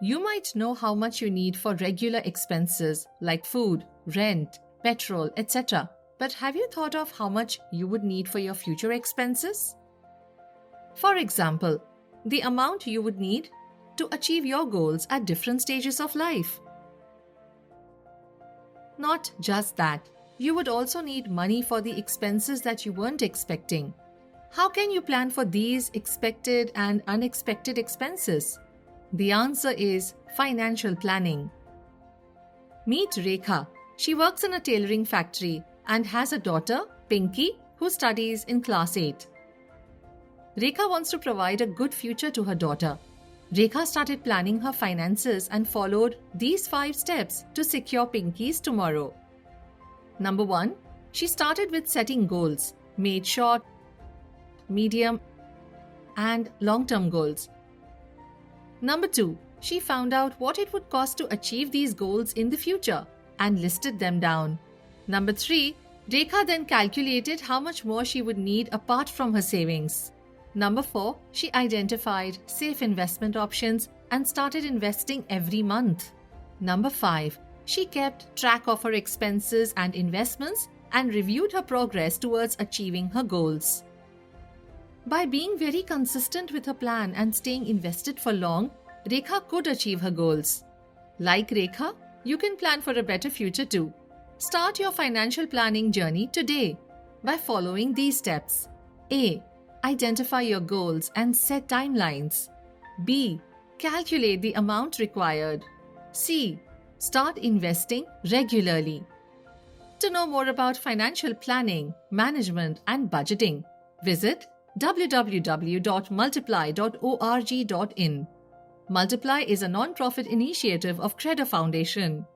You might know how much you need for regular expenses like food, rent, petrol, etc. But have you thought of how much you would need for your future expenses? For example, the amount you would need to achieve your goals at different stages of life. Not just that, you would also need money for the expenses that you weren't expecting. How can you plan for these expected and unexpected expenses? The answer is financial planning. Meet Rekha. She works in a tailoring factory and has a daughter, Pinky, who studies in class 8. Rekha wants to provide a good future to her daughter. Rekha started planning her finances and followed these 5 steps to secure Pinky's tomorrow. Number 1, she started with setting goals, made short, medium, and long-term goals. Number 2, she found out what it would cost to achieve these goals in the future and listed them down. Number 3, Rekha then calculated how much more she would need apart from her savings. Number 4, she identified safe investment options and started investing every month. Number 5, she kept track of her expenses and investments and reviewed her progress towards achieving her goals. By being very consistent with her plan and staying invested for long, Rekha could achieve her goals. Like Rekha, you can plan for a better future too. Start your financial planning journey today by following these steps. A. Identify your goals and set timelines. B. Calculate the amount required. C. Start investing regularly. To know more about financial planning, management, and budgeting, visit www.multiply.org.in. Multiply is a non-profit initiative of Credit Foundation.